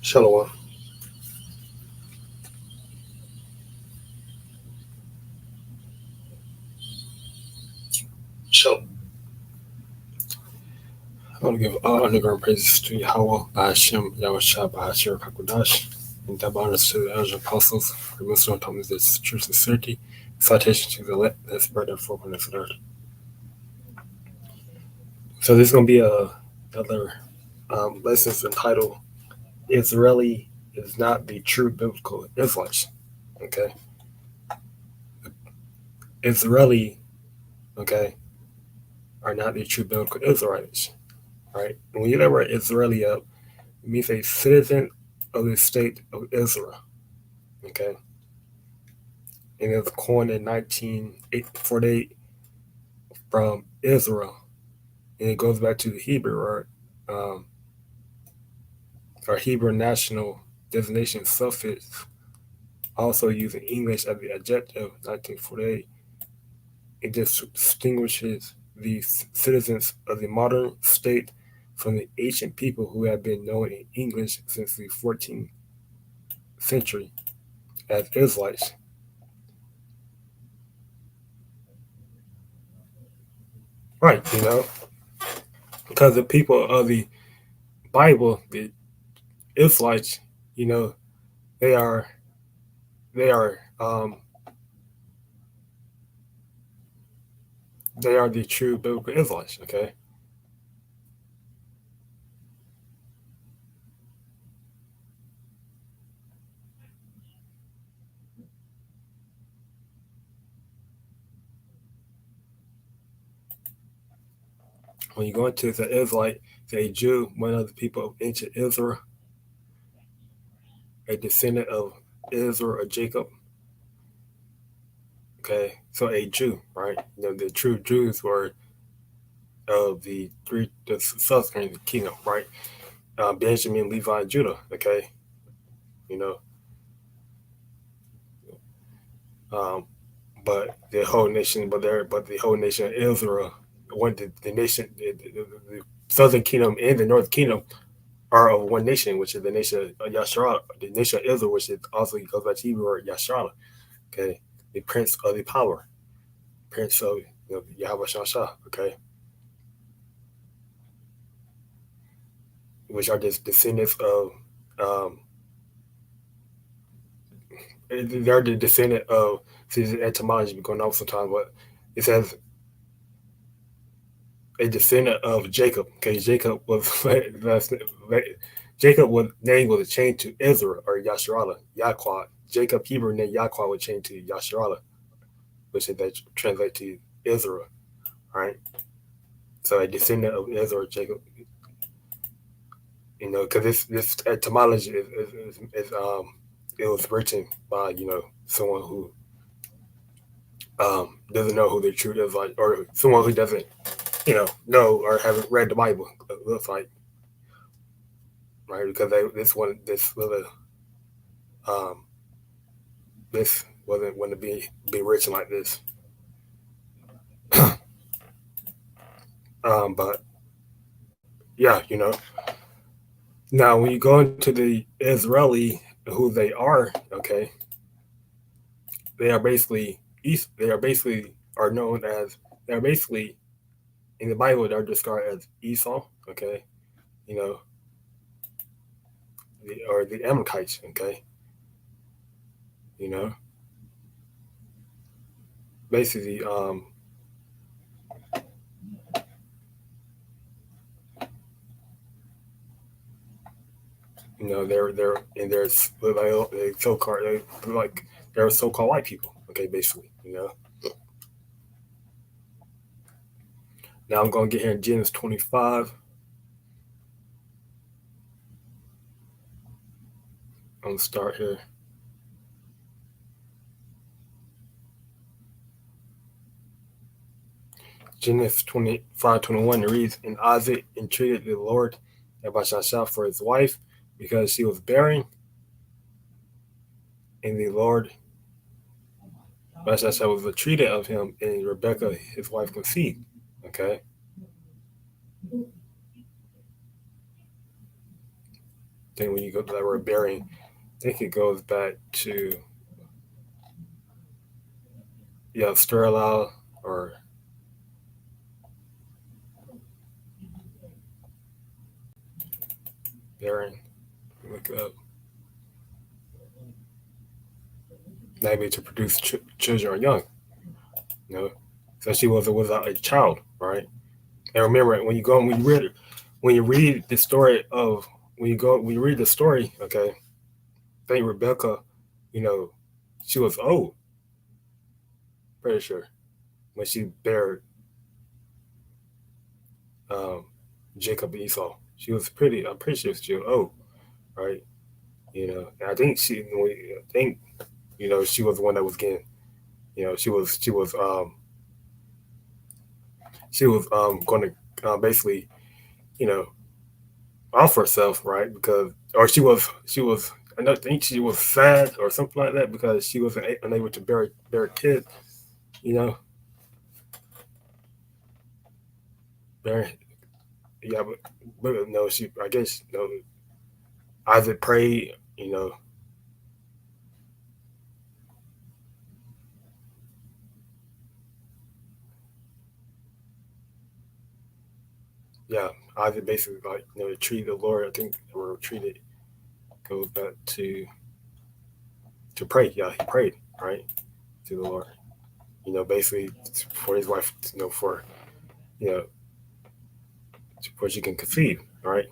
Shalom. So I want to give all underground praises to YAHAWAH, BAHASHAM, YAHAWASHI, BAHASHAM, QADASH, and double honors to the elders and apostles, for Muslim Thomas, this true sincerity, citation to the elect that spread their forth on this earth. So this is going to be another lesson entitled Israeli is not the true biblical Israelites. Okay. Israeli, okay, are not the true biblical Israelites. Right? And when you that word Israeli up, it means a citizen of the state of Israel. Okay. And it was coined in 1948 from Israel. And it goes back to the Hebrew um, or Hebrew national designation suffix, also used in English as the adjective 1948. It distinguishes the citizens of the modern state from the ancient people who have been known in English since the 14th century as Israelites. Right, because the people of the Bible, the Israelites, you know, they are they are they are the true biblical Israelites. Okay, when you go into the Israelite, a Jew, one of the people of ancient Israel, a descendant of Israel or Jacob. Okay, so a Jew, right? The true Jews were of the southern kingdom, right? Benjamin, Levi, and Judah. Okay, you know, um, but the whole nation, but the whole nation of Israel, the nation, the southern kingdom and the northern kingdom are of one nation, which is the nation of Yasharala, the nation of Israel, which is also goes back to Hebrew word Yasharala. Okay, the prince of the power, prince of Yahweh Shah. Okay, which are just descendants of um, they're the descendant of, see, the etymology be going off sometimes, but it says a descendant of Jacob. Okay, Jacob was name was changed to Israel or Yasharala, Yahweh. Jacob Hebrew name Yahweh was changed to Yasharala, which is that translate to Israel. Right. So a descendant of Israel, Jacob. Because this etymology is it was written by someone who doesn't know who the truth is, like, or someone who doesn't know or haven't read the Bible. It looks like, right, because um this wasn't going to be written like this. But yeah, now when you go into the Israeli, who they are, okay, they are basically East. They are basically are known as they are basically in the Bible they're described as Esau. Okay, you know, or the Amalekites. Okay, you know, basically, they're and they so called like they're so called white people. Okay, basically, Now I'm gonna get here in Genesis 25. I'm gonna start here. Genesis 25:21. It reads, "And Isaac entreated the Lord Yahweh for his wife because she was barren, and the Lord Yahweh was entreated of him, and Rebekah his wife conceived." Okay, think when you go to that word bearing, I think it goes back to sterile or bearing. Look it up. Maybe to produce children or young. You know, so she was a child, right? And remember, when you read the story of when you read the story, okay, I think Rebecca, you know, she was old, pretty sure, when she bared um, Jacob and Esau. She was I'm pretty sure she was old, right? You know, and I think, she was the one that was getting, she was going to basically, you know, off herself, right? Because, or she was, I don't think she was sad or something like that because she was unable to bear a kid, you know, bear, yeah, but no, I guess, Isaac prayed, yeah, Isaac basically like, treated the Lord, I think, or treated, goes back to pray. Yeah, he prayed, right, to the Lord, basically for his wife, you know, for she can conceive, right?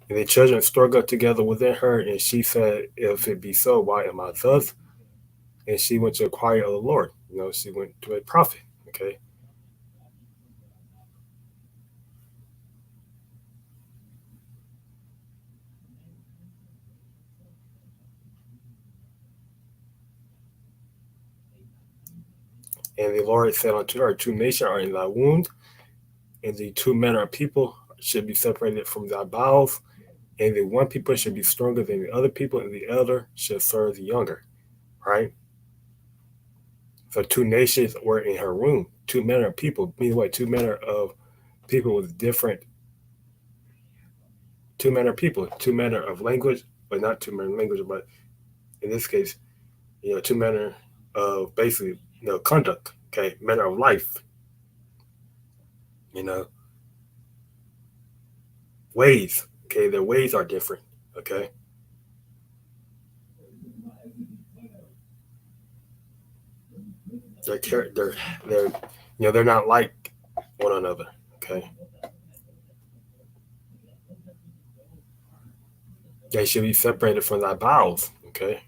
And the children struggled together within her, and she said, if it be so, why am I thus? And she went to inquire of the Lord. She went to a prophet, okay? And the Lord said unto her, two nations are in thy womb, and the two manner of people should be separated from thy bowels, and the one people should be stronger than the other people, and the elder should serve the younger, right? So two nations were in her womb, two manner of people, meaning what? Two manner of people with different, two manner of people, two manner of language, but not two manner of language, but in this case, two manner of basically, conduct, okay, manner of life, you know, ways, okay, their ways are different, okay. They're they're not like one another, okay. They should be separated from thy bowels, okay.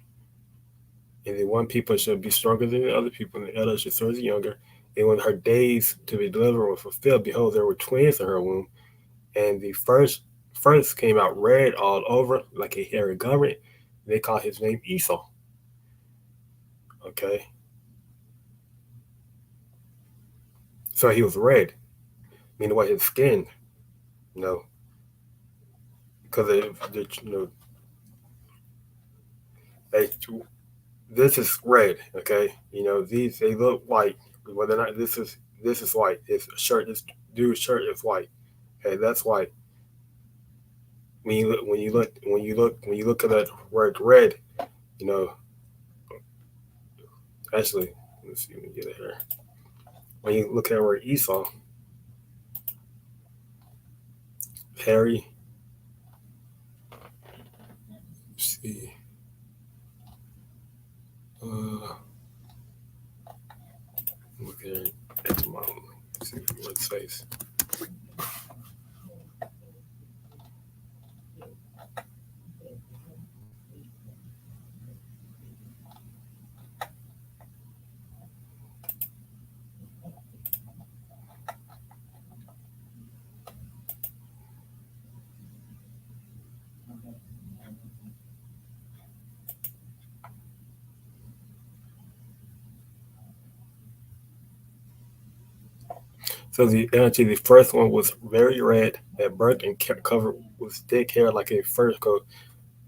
And the one people should be stronger than the other people, and the other should serve the younger. And when her days to be delivered were fulfilled, behold, there were twins in her womb, and the first came out red all over like a hairy garment. They called his name Esau. Okay, so he was red, meaning what his skin, you know, because they, this is red. Okay, these they look white, whether or not this is white. His shirt, this dude's shirt is white. Okay, that's white. When you look at that word red, you know, actually, let's see, let me get it here. When you look at the word Esau, hairy. Let's see. Look at etymology. See what it says. So the first one was very red at birth and covered with thick hair like a fur coat.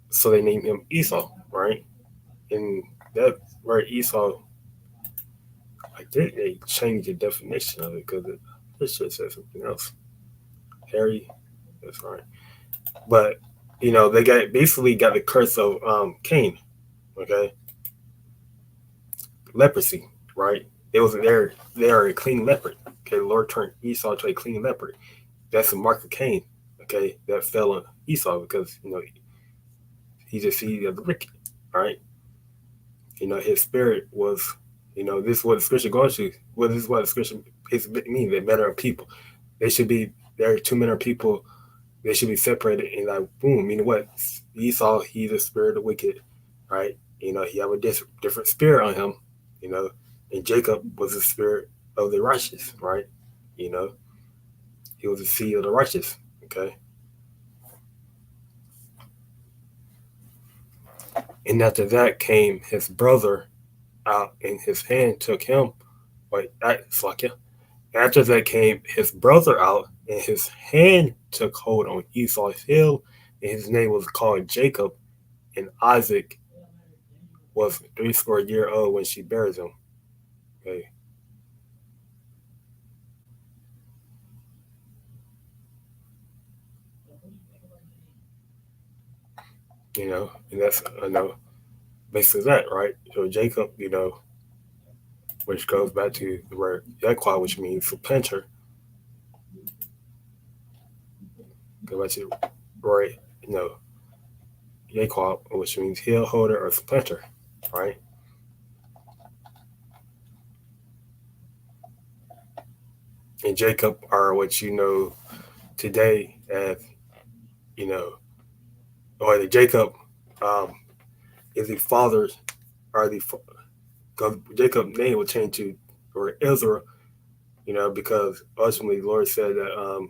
So they named him Esau, right? And that word Esau, like they changed the definition of it because it should say something else. Hairy, that's right. But they basically got the curse of Cain, okay, leprosy, right? It was they are a clean leopard. Okay, the Lord turned Esau to a clean leopard. That's the mark of Cain. Okay, that fell on Esau because he's a seed of the wicked, right? His spirit was, this is what the scripture goes to. Well, this is what the scripture is mean. They're better of people. They should be. There are too many people. They should be separated. And like, boom. Meaning what? Esau, he's a spirit of wicked, right? He have a different spirit on him. You know, and Jacob was the spirit of the righteous, right? You know, he was the seed of the righteous. Okay, and after that came his brother out, and his hand took him. Wait, that's like yeah. After that came his brother out, and his hand took hold on Esau's heel, and his name was called Jacob, and Isaac was 80 old when she bears him. Okay, and that's basically that, right? So Jacob, which goes back to the word YAHAWAH, which means supplanter, go back to right, YAHAWAH, which means heel holder or supplanter, right? And Jacob are what today as you know, or the Jacob um, is the fathers, or the Jacob name will change to or Israel, because ultimately the Lord said that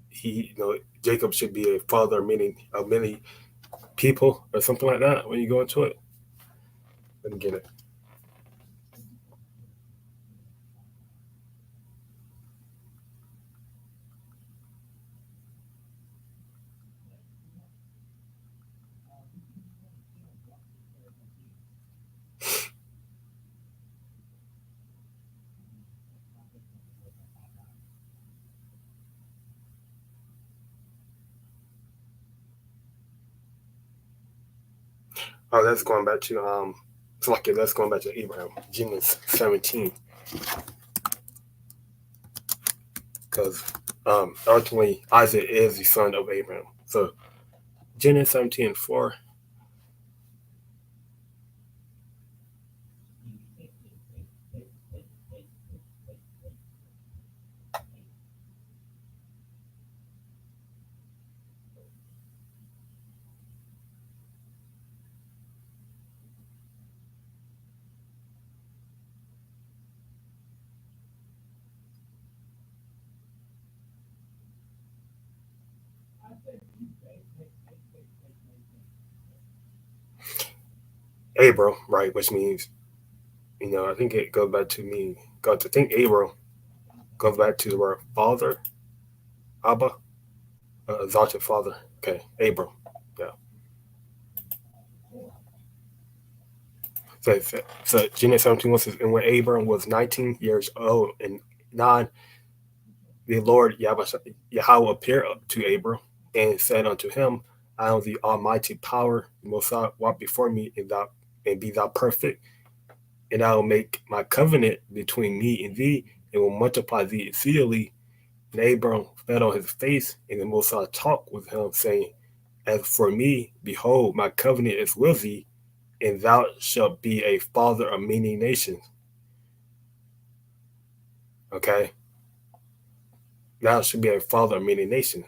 he, Jacob should be a father of many people or something like that. When you go into it, let me get it. Oh, that's going back to it's like that's going back to Abraham, Genesis 17, because ultimately Isaac is the son of Abraham. So Genesis 17:4. Abram, right, which means I think it goes back to me. God, to think Abram goes back to the word father, Abba, exalted father. Okay, Abram. Yeah. So Genesis 17 says, and when Abram was 19 years old and 9, the Lord Yahweh appeared to Abram and said unto him, I am the Almighty Power, Most High, walk before me and be thou perfect, and I will make my covenant between me and thee, and will multiply thee exceedingly. And Abram fell on his face, and the Most High talked with him, saying, as for me, behold, my covenant is with thee, and thou shalt be a father of many nations. Okay? Thou shalt be a father of many nations.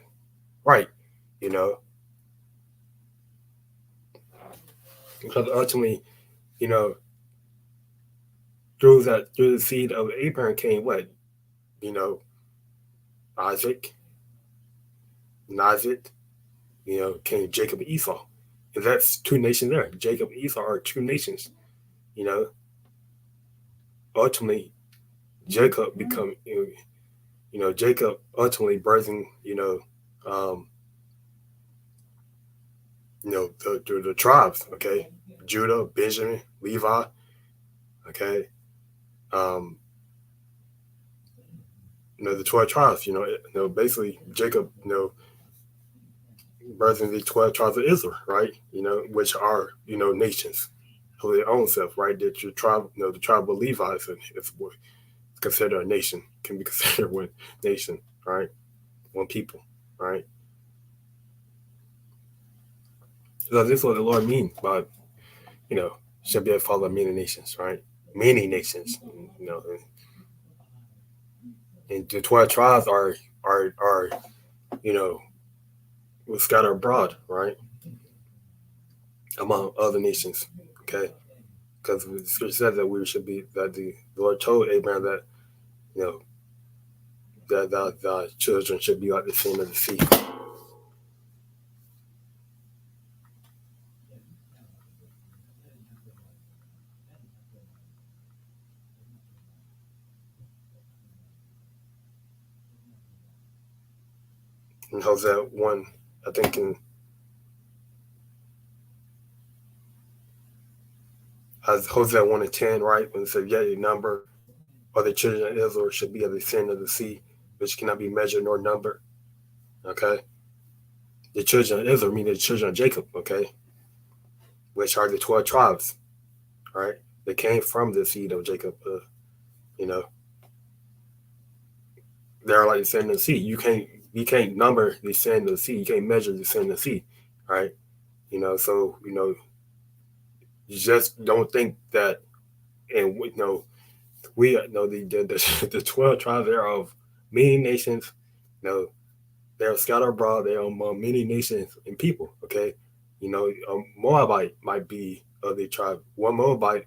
Right. You know, because ultimately, you know, through the seed of Abraham came what? You know, Isaac, and Isaac, came Jacob and Esau. And that's two nations there. Jacob and Esau are two nations. You know, ultimately Jacob become Jacob ultimately birthing um, the tribes. Okay, Judah, Benjamin, Levi. Okay, um, the 12 tribes. Basically Jacob birthing the 12 tribes of Israel, right? Which are, nations of their own self, right? That your tribe, the tribe of Levi is considered a nation, can be considered one nation, right? One people, right? So this is what the Lord means by, shall be a father of many nations, right? Many nations, and the 12 tribes are you know scattered abroad, right, among other nations. Okay, because the scripture says that we should be that the Lord told Abraham that you know that the children should be like the sand of the sea. In Hosea 1, I think in Hosea 1 and 10, right, when it says, "Yet your number of the children of Israel should be as the sand of the sea, which cannot be measured nor numbered." Okay, the children of Israel mean the children of Jacob. Okay, which are the 12 tribes, right? They came from the seed of Jacob. You know, they're like the sand of the sea. You can't number the sand of the sea. You can't measure the sand of the sea, right? So you just don't think that, and we know the 12 tribes there are of many nations. They're scattered abroad. They're among many nations and people. Okay, Moabite might be of the tribe. One Moabite,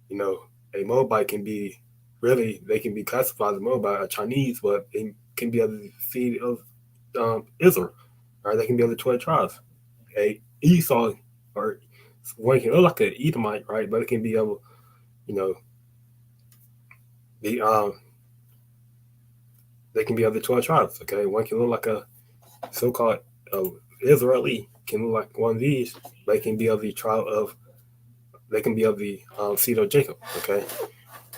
you know, a Moabite can be really they can be classified as Moabite or Chinese, but it can be of the seed of Israel. Right, they can be of the 12 tribes. A Esau or one can look like an Edomite, right? But it can be of you know the they can be of the 12 tribes. Okay, one can look like a so-called Israeli, can look like one of these, but it can be of the tribe of they can be of the seed of Jacob. Okay,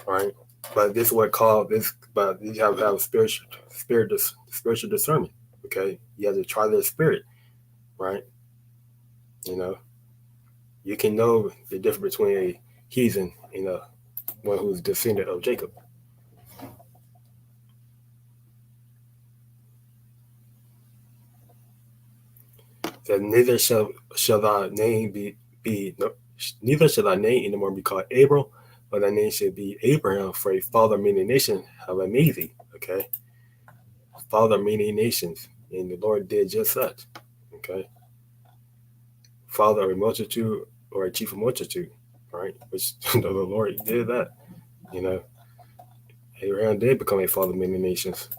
right. But this is what called this. But you have to have spiritual discernment. Okay, you have to try their spirit, right? You know, you can know the difference between a heathen and one who's descendant of Jacob. That neither shall thy name be no, neither shall thy name anymore be called Abram, but thy name should be Abraham, for a father of many nations have I made thee. Okay, father of many nations, and the Lord did just that. Okay, father of a multitude or a chief of multitude, right? Which the Lord did that. You know, Abraham did become a father of many nations.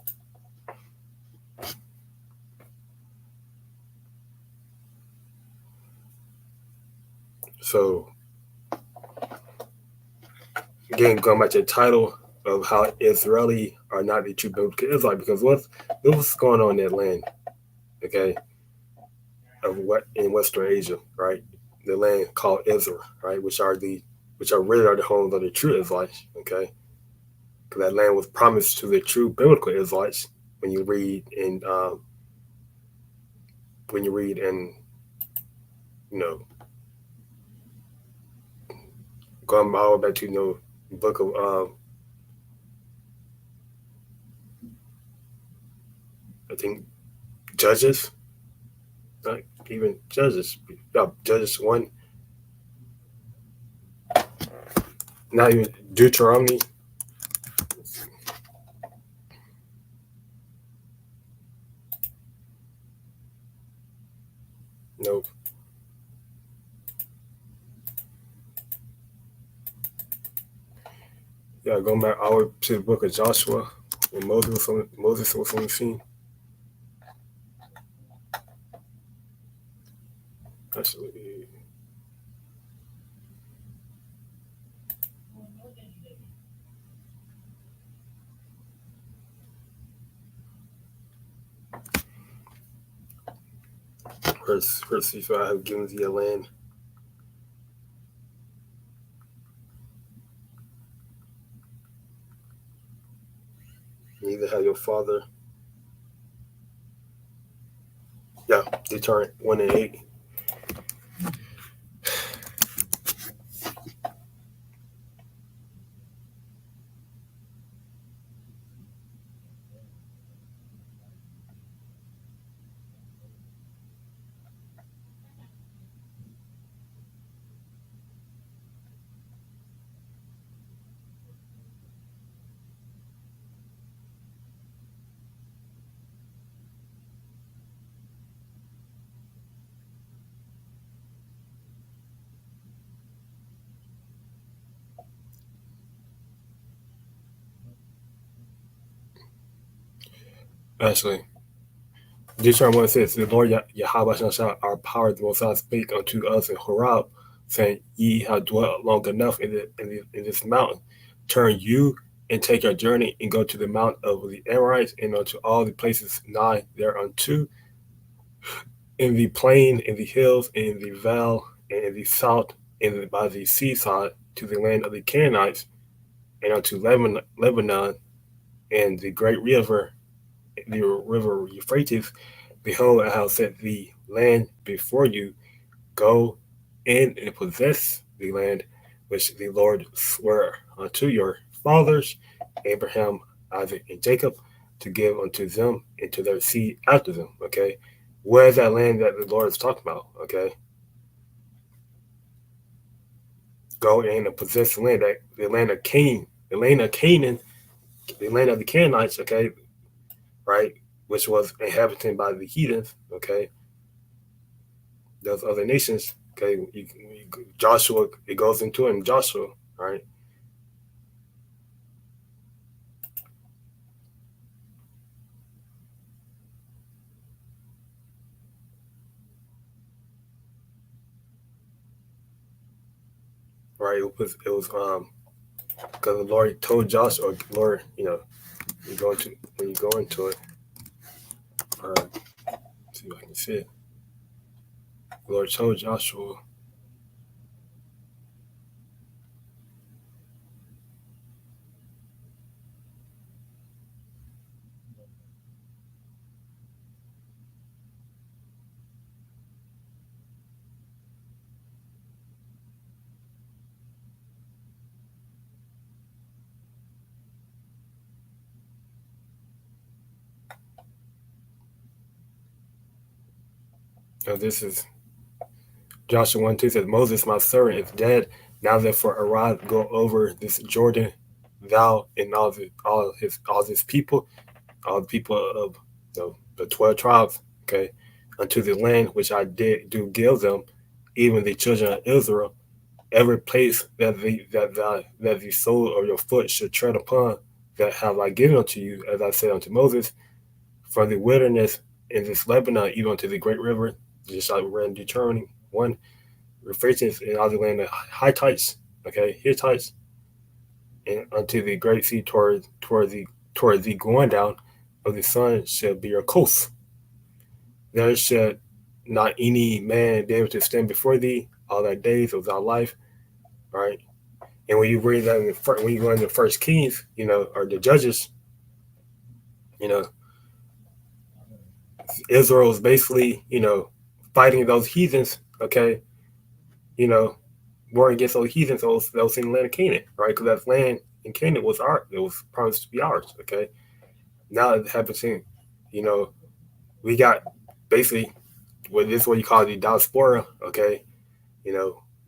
So again, going back to the title of how Israeli are not the true biblical Israelite, because what's going on in that land, okay, of what in Western Asia, right? The land called Israel, right, which are really are the homes of the true Israelites, okay? Because that land was promised to the true biblical Israelites when you read in you know going all the way back to the book of I think Judges, not even Judges, no, Judges 1, not even Deuteronomy. No, yeah, going back all the way to the book of Joshua when Moses was on the scene. Actually, verse 5, I have given thee a land, neither have your father. Yeah, they turned 1 and 8. Actually, Deuteronomy 1 says, "The Lord Yahweh shall our power the Most High speak unto us in Horeb, saying, Ye have dwelt long enough in this mountain. Turn you and take your journey and go to the mount of the Amorites and unto all the places nigh thereunto, in the plain, in the hills, in the vale, and in the south, and by the seaside, to the land of the Canaanites, and unto Lebanon and the great river, the river Euphrates. Behold, I have set the land before you. Go in and possess the land which the Lord swore unto your fathers, Abraham, Isaac, and Jacob, to give unto them and to their seed after them." Okay. Where's that land that the Lord is talking about? Okay. Go in and possess the land, the land of Canaan, the land of Canaan, the land of the Canaanites, okay, right, which was inhabited by the heathens, okay, those other nations, okay. Joshua, it goes into it in Joshua, right? Right, it was because the Lord told Joshua, Lord, you go into when you go into it, see if I can see it. The Lord told Joshua, this is Joshua 1:2 says, Moses, my servant, is dead. Now therefore arise, go over this Jordan, thou and all his people, all the people of the 12 tribes, okay, unto the land which I did do give them, even the children of Israel, every place that the sole of your foot should tread upon, that have I given unto you, as I said unto Moses, from the wilderness in this Lebanon, even unto the great river, just like we read in Deuteronomy 1, Euphrates and all the land of Hittites, okay, Hittites, and unto the great sea toward the going down of the sun shall be your coast. There shall not any man be able to stand before thee all thy days of thy life, right? And when you read that when you go into First Kings, or the Judges, you know, Israel is basically, fighting those heathens, okay, you know, war against those heathens, those in the land of Canaan, right? Because that land in Canaan was it was promised to be ours, okay. Now it happens in, you know, we got basically this is what you call the diaspora, okay. We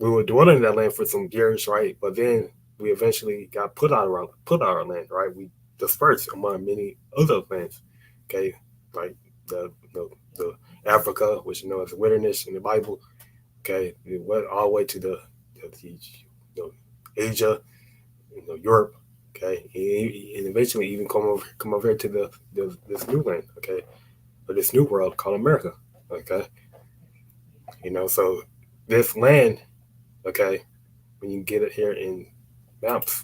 were dwelling in that land for some years, right? But then we eventually got put out of our land, right? We dispersed among many other lands, okay, like the Africa, which you know as the wilderness in the Bible, okay. It went all the way to Asia, Europe, okay, and eventually even come over here to this new land, okay, or this new world called America, okay. So this land, okay, when you get it here in maps,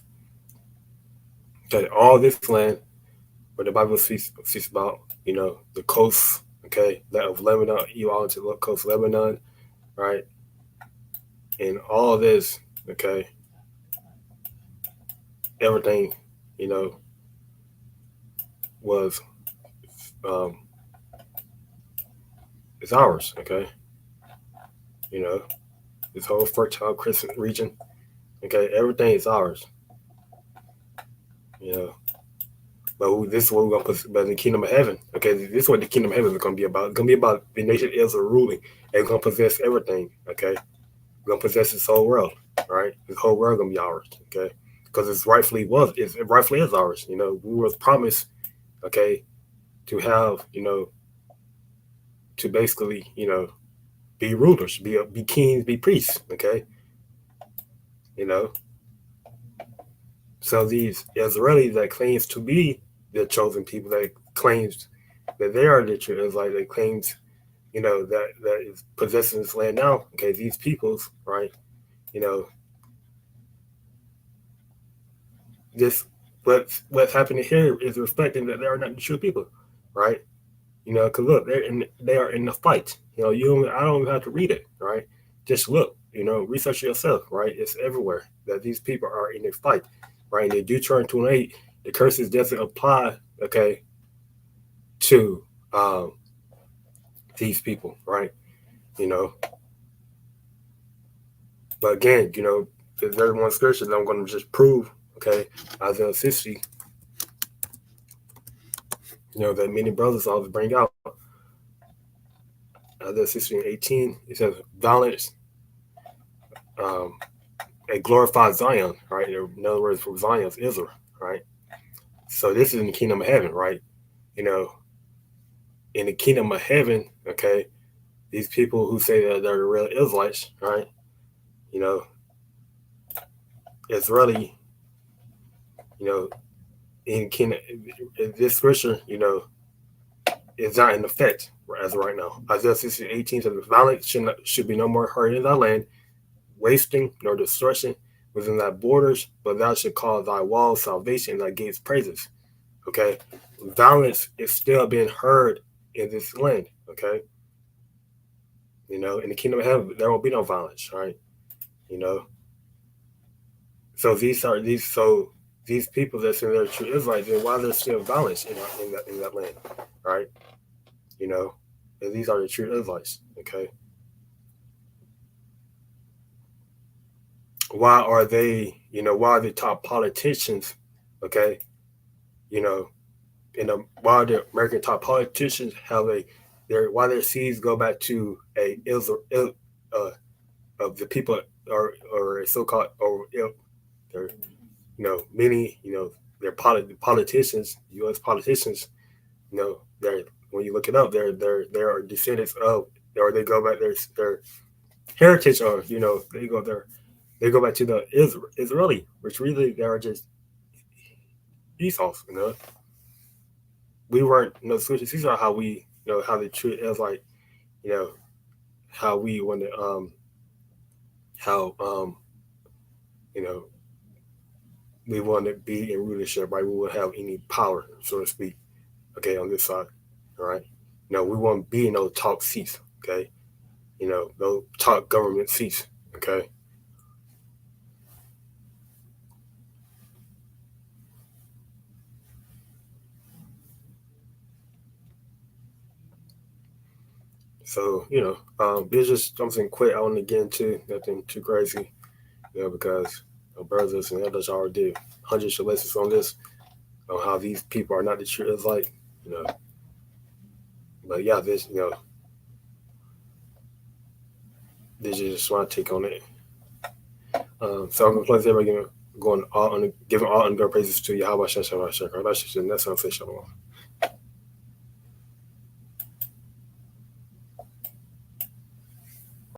okay, all this land where the Bible speaks about, the coast, okay, that of Lebanon, you all into the coast of Lebanon, right, and all this, okay, everything, you know, was is ours. Okay, you know, this whole Fertile Crescent region. Okay, everything is ours. You know, but this is what we're gonna put about the kingdom of heaven. Okay, this is what the kingdom of heaven is gonna be about. It's gonna be about the nation Israel ruling and gonna possess everything. Okay, we're gonna possess this whole world. Right, this whole world gonna be ours. Okay, because it rightfully is ours. You know, we was promised. Okay, to have to basically be rulers, be kings, be priests. Okay, you know. So these Israelis that claims to be the chosen people, that claims that they are the true Israelites, that claims that is possessing this land now. Okay, these peoples, right? You know, this what's happening here is reflecting that they are not the true people, right? You know, because look, they are in the fight. You know, I don't even have to read it, right? Just look, research yourself, right? It's everywhere that these people are in a fight, right? And they do turn 28. The curses doesn't apply, okay, to these people, right? You know, but again, there's one scripture that I'm going to just prove, okay, Isaiah 60, that many brothers always bring out. Isaiah 60 and 18, it says, violence, a glorified Zion, right? In other words, for Zion's Israel, right? So this is in the kingdom of heaven, right? You know, in the kingdom of heaven, okay, these people who say that they're the real Israelites, right? You know, Israeli, in kingdom, this scripture, is not in effect as of right now. Isaiah 60:18 says, violence should be no more heard in thy land, wasting nor destruction within thy borders, but thou should call thy walls salvation and thy gates praises. Okay, violence is still being heard in this land. Okay, in the kingdom of heaven there won't be no violence, right? So these people that say they're true Israelites, then why there's still violence in that land, right? And these are the true Israelites. Okay, why are they? Why are the top politicians? Okay, why the American top politicians have why their seeds go back to a Israel of the people or so-called or they're many they're politicians, U.S. politicians, they're when you look it up, they are descendants of, or they go back their heritage, or they go back to the Israeli, which really they are just Esau's. We weren't switches. These are how we how they treat us, like how we want to how we want to be in rulership, right? We will have any power, so to speak, okay, on this side, all right? We won't be in those top seats, okay? Those top government seats, okay? So, it's just something quick I want to get into, nothing too crazy, because brothers and others already did hundreds of lessons on this, on how these people are not the true Israelite, But yeah, this is just my take on it. So I'm gonna close everybody giving all ungodly praises to YAHAWASHI, and that's what I'm saying. Shalom.